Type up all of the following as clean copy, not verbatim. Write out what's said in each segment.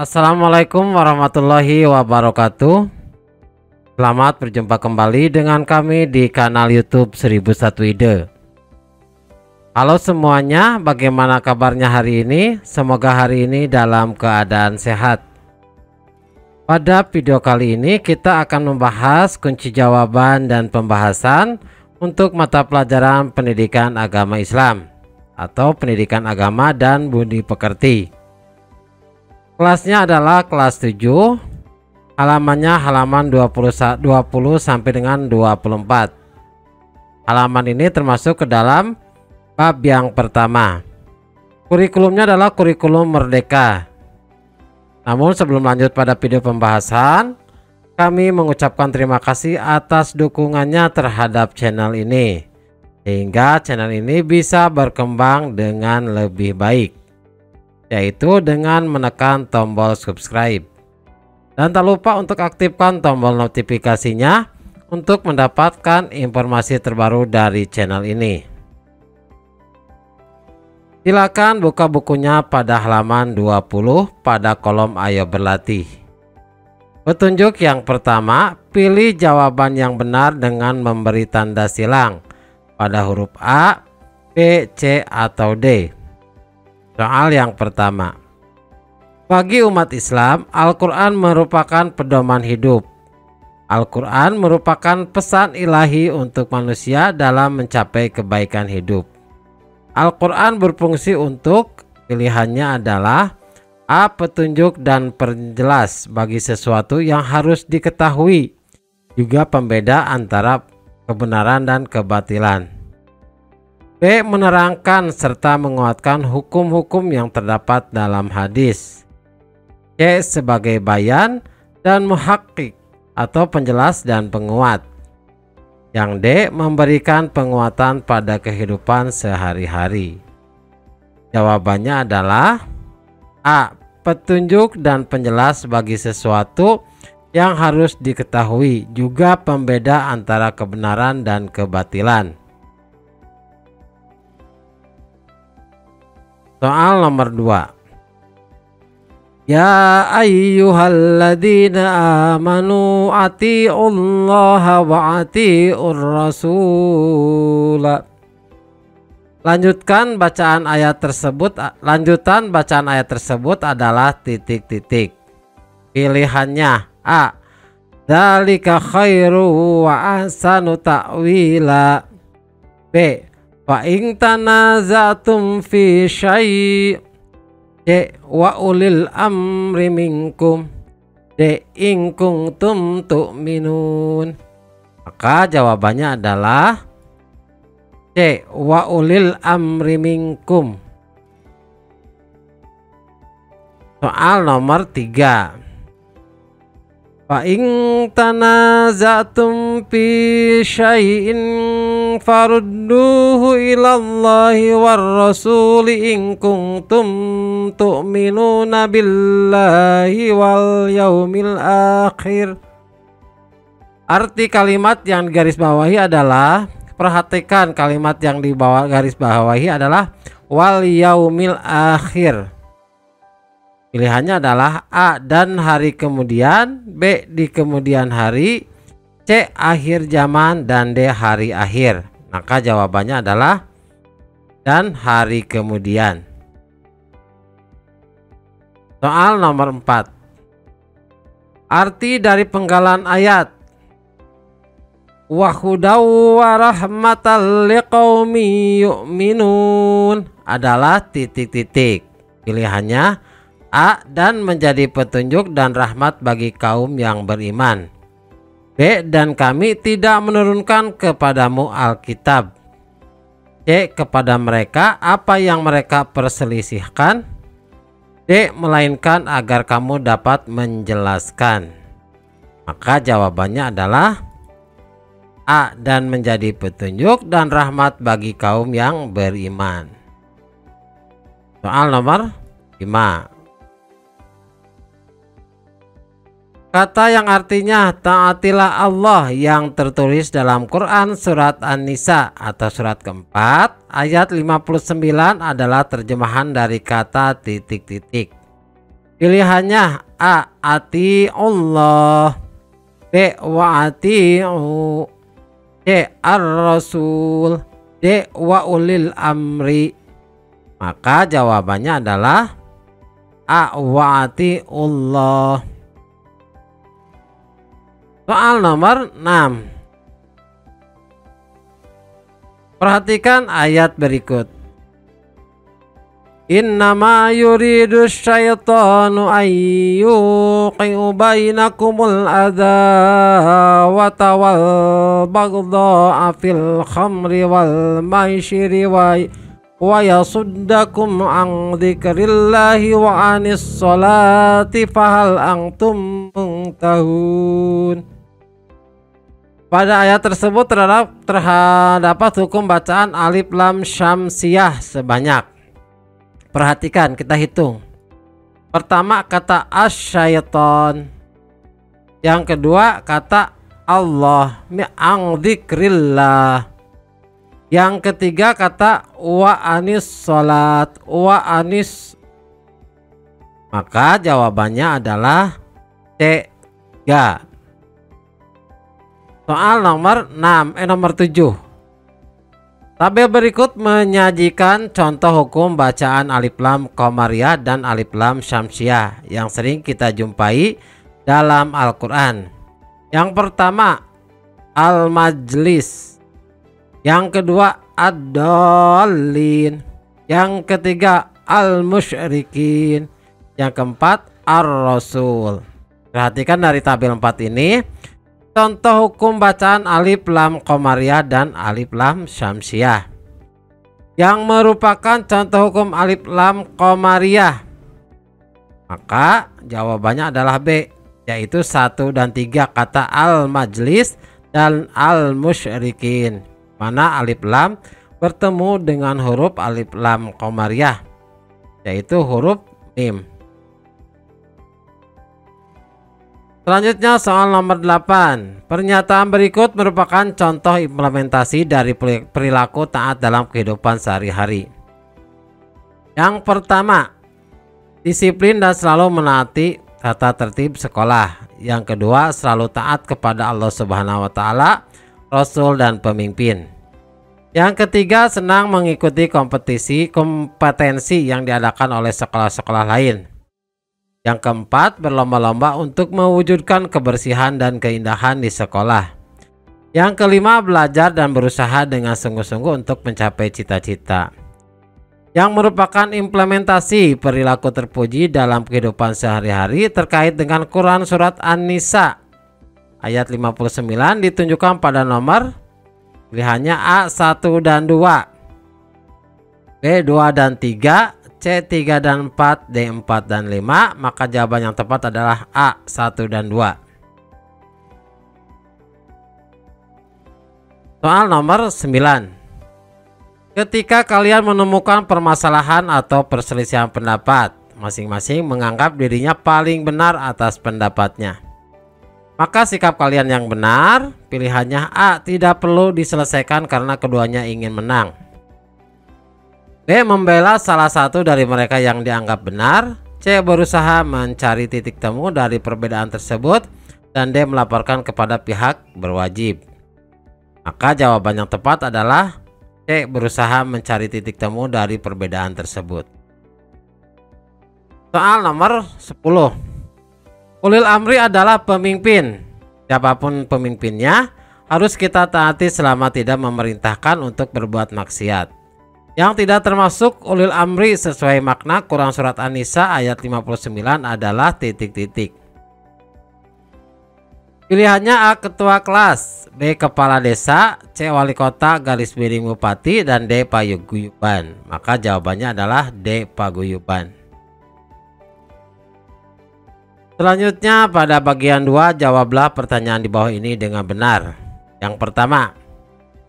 Assalamualaikum warahmatullahi wabarakatuh. Selamat berjumpa kembali dengan kami di kanal YouTube 1001 Ide. Halo semuanya, bagaimana kabarnya hari ini? Semoga hari ini dalam keadaan sehat. Pada video kali ini kita akan membahas kunci jawaban dan pembahasan untuk mata pelajaran pendidikan agama Islam atau pendidikan agama dan budi pekerti. Kelasnya adalah kelas 7, halamannya halaman 20 sampai dengan 24. Halaman ini termasuk ke dalam bab yang pertama. Kurikulumnya adalah kurikulum merdeka. Namun sebelum lanjut pada video pembahasan, kami mengucapkan terima kasih atas dukungannya terhadap channel ini, sehingga channel ini bisa berkembang dengan lebih baik, yaitu dengan menekan tombol subscribe. Dan tak lupa untuk aktifkan tombol notifikasinya untuk mendapatkan informasi terbaru dari channel ini. Silakan buka bukunya pada halaman 20 pada kolom ayo berlatih. Petunjuk yang pertama, pilih jawaban yang benar dengan memberi tanda silang pada huruf A, B, C, atau D. Soal yang pertama. Bagi umat Islam, Al-Quran merupakan pedoman hidup. Al-Quran merupakan pesan ilahi untuk manusia dalam mencapai kebaikan hidup. Al-Quran berfungsi untuk pilihannya adalah A. Petunjuk dan penjelas bagi sesuatu yang harus diketahui, juga pembeda antara kebenaran dan kebatilan. B. Menerangkan serta menguatkan hukum-hukum yang terdapat dalam hadis. C. Sebagai bayan dan muhakkik atau penjelas dan penguat. Yang D. Memberikan penguatan pada kehidupan sehari-hari. Jawabannya adalah A. Petunjuk dan penjelas bagi sesuatu yang harus diketahui, juga pembeda antara kebenaran dan kebatilan. Soal nomor 2. Ya ayyuhalladzina amanu atiullaha wa atiur rasul. Lanjutan bacaan ayat tersebut adalah titik-titik. Pilihannya A. Dzalika khairu wa ahsanu ta'wila. B. Fa in tanaza'tum fi syai'. C. Wa ulil amri minkum. D. In kuntum tu'minun. Maka jawabannya adalah C. Wa ulil amri minkum. Soal nomor 3. Fa in tanaza'tum fi syai'in farudduhu ilallahi war rasuli in kuntum tu'minuna billahi wal yaumil akhir. Arti kalimat yang digaris bawahi adalah, perhatikan kalimat yang di bawah garis bawahi adalah wal yaumil akhir. Pilihannya adalah A. Dan hari kemudian, B. Di kemudian hari, C. Akhir zaman, dan D. Hari akhir. Maka jawabannya adalah dan hari kemudian. Soal nomor 4. Arti dari penggalan ayat wa hudaw wa rahmatal liqaumi yu'minun adalah titik-titik. Pilihannya A. Dan menjadi petunjuk dan rahmat bagi kaum yang beriman. B. Dan kami tidak menurunkan kepadamu Alkitab. C. Kepada mereka apa yang mereka perselisihkan. D. Melainkan agar kamu dapat menjelaskan. Maka jawabannya adalah A. Dan menjadi petunjuk dan rahmat bagi kaum yang beriman. Soal nomor 5. Kata yang artinya taatilah Allah yang tertulis dalam Quran surat An-Nisa atau surat keempat ayat 59 adalah terjemahan dari kata titik-titik. Pilihannya A. Ati Allah, B. Wa ati'u, C. Ar-Rasul, D. Wa ulil amri. Maka jawabannya adalah A. Wa ati'ullah. Soal nomor 6. Perhatikan ayat berikut. Innama yuridu syaitanu ayyuqi'u bainakumul adawata wal baghdha'a fil khamri wal maisiri wa yasuddakum an dzikrillahi wa anis sholati fahal antum muntahun. Pada ayat tersebut terdapat hukum bacaan alif lam syamsiyah sebanyak. Perhatikan, kita hitung. Pertama kata asyaiton, yang kedua kata Allah, ang dzikrillah, yang ketiga kata wa anis sholat, wa anis. Maka jawabannya adalah C. 3. Soal nomor 7. Tabel berikut menyajikan contoh hukum bacaan alif lam qamariyah dan alif lam syamsiyah yang sering kita jumpai dalam Al-Quran. Yang pertama al-majlis, yang kedua ad-dallin, yang ketiga al-musyrikin, yang keempat ar-rasul. Perhatikan dari tabel 4 ini contoh hukum bacaan alif lam qamariyah dan alif lam syamsiyah. Yang merupakan contoh hukum alif lam qamariyah, maka jawabannya adalah B, yaitu 1 dan 3 kata al-majlis dan al-musyrikin, mana alif lam bertemu dengan huruf alif lam qamariyah, yaitu huruf mim. Selanjutnya soal nomor 8. Pernyataan berikut merupakan contoh implementasi dari perilaku taat dalam kehidupan sehari-hari. Yang pertama, disiplin dan selalu menaati tata tertib sekolah. Yang kedua, selalu taat kepada Allah Subhanahu wa taala, Rasul dan pemimpin. Yang ketiga, senang mengikuti kompetensi yang diadakan oleh sekolah-sekolah lain. Yang keempat, berlomba-lomba untuk mewujudkan kebersihan dan keindahan di sekolah. Yang kelima, belajar dan berusaha dengan sungguh-sungguh untuk mencapai cita-cita. Yang merupakan implementasi perilaku terpuji dalam kehidupan sehari-hari terkait dengan Quran Surat An-Nisa ayat 59 ditunjukkan pada nomor pilihannya A 1 dan 2, B 2 dan 3, C 3 dan 4, D 4 dan 5. Maka jawaban yang tepat adalah A 1 dan 2. Soal nomor 9. Ketika kalian menemukan permasalahan atau perselisihan pendapat, masing-masing menganggap dirinya paling benar atas pendapatnya, maka sikap kalian yang benar, pilihannya A, tidak perlu diselesaikan karena keduanya ingin menang. B, membela salah satu dari mereka yang dianggap benar. C, berusaha mencari titik temu dari perbedaan tersebut. Dan D, melaporkan kepada pihak berwajib. Maka jawaban yang tepat adalah C, berusaha mencari titik temu dari perbedaan tersebut. Soal nomor 10. Ulil amri adalah pemimpin. Siapapun pemimpinnya harus kita taati selama tidak memerintahkan untuk berbuat maksiat. Yang tidak termasuk ulil amri sesuai makna Quran Surat An-Nisa ayat 59 adalah titik-titik. Pilihannya A, ketua kelas, B, kepala desa, C, wali kota garis miring bupati, dan D, paguyuban. Maka jawabannya adalah D, paguyuban. Selanjutnya pada bagian 2, jawablah pertanyaan di bawah ini dengan benar. Yang pertama,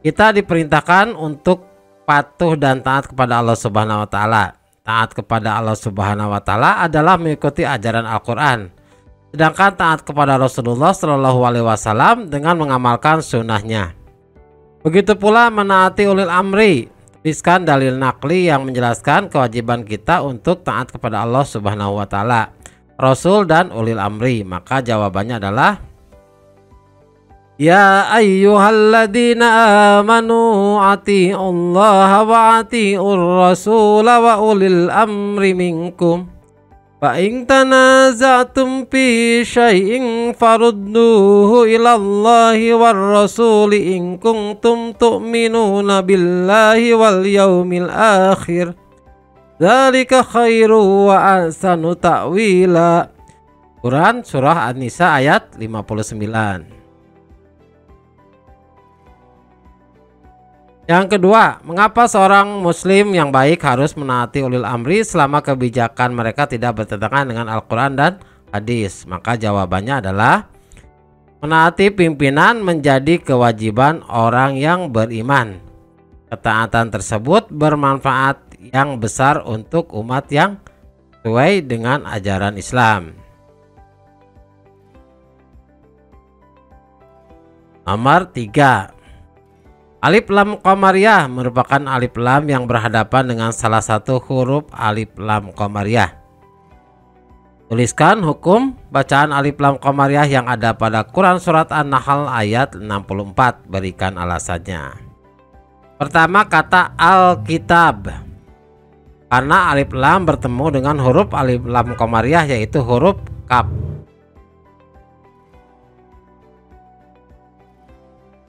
kita diperintahkan untuk patuh dan taat kepada Allah Subhanahu wa taala. Taat kepada Allah Subhanahu wa taala adalah mengikuti ajaran Al-Qur'an. Sedangkan taat kepada Rasulullah Shallallahu alaihi wasallam dengan mengamalkan sunnahnya. Begitu pula menaati ulil amri. Tuliskan dalil nakli yang menjelaskan kewajiban kita untuk taat kepada Allah Subhanahu wa taala. Rasul dan ulil amri. Maka jawabannya adalah ya ayyuhalladzina amanu atiullaha wa atiur rasul wa ulil amri minkum fa in tanaza'tum fi syai'in farudduhu ilallahi war rasuli in kuntum tu'minuna billahi wal yaumil akhir dzalika khairu wa ahsanu ta'wila. Quran surah An-Nisa ayat 59. Yang kedua, mengapa seorang muslim yang baik harus menaati ulil amri selama kebijakan mereka tidak bertentangan dengan Al-Quran dan hadis? Maka jawabannya adalah menaati pimpinan menjadi kewajiban orang yang beriman. Ketaatan tersebut bermanfaat yang besar untuk umat yang sesuai dengan ajaran Islam. Nomor 3. Alif lam qamariyah merupakan alif lam yang berhadapan dengan salah satu huruf alif lam qamariyah. Tuliskan hukum bacaan alif lam qamariyah yang ada pada Quran surat An-Nahl ayat 64. Berikan alasannya. Pertama, kata Alkitab. Karena alif lam bertemu dengan huruf alif lam qamariyah yaitu huruf kaf.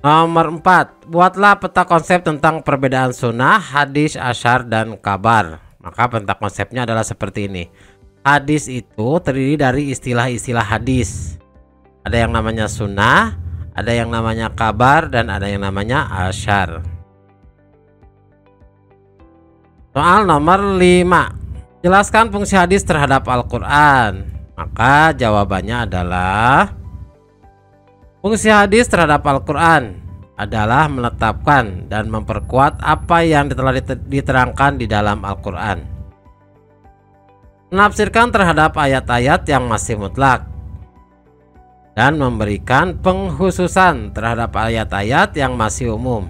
Nomor 4, buatlah peta konsep tentang perbedaan sunnah, hadis, asyar, dan kabar. Maka peta konsepnya adalah seperti ini. Hadis itu terdiri dari istilah-istilah hadis. Ada yang namanya sunnah, ada yang namanya kabar, dan ada yang namanya asyar. Soal nomor 5, jelaskan fungsi hadis terhadap Al-Quran. Maka jawabannya adalah fungsi hadis terhadap Al-Quran adalah menetapkan dan memperkuat apa yang telah diterangkan di dalam Al-Quran. Menafsirkan terhadap ayat-ayat yang masih mutlak. Dan memberikan pengkhususan terhadap ayat-ayat yang masih umum.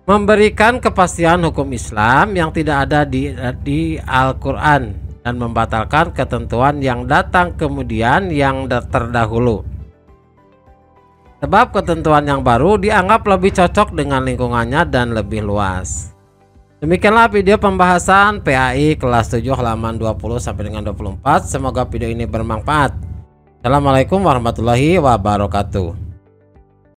Memberikan kepastian hukum Islam yang tidak ada di Al-Quran. Dan membatalkan ketentuan yang datang kemudian yang terdahulu. Sebab ketentuan yang baru dianggap lebih cocok dengan lingkungannya dan lebih luas. Demikianlah video pembahasan PAI kelas 7 halaman 20 sampai dengan 24. Semoga video ini bermanfaat. Assalamualaikum warahmatullahi wabarakatuh.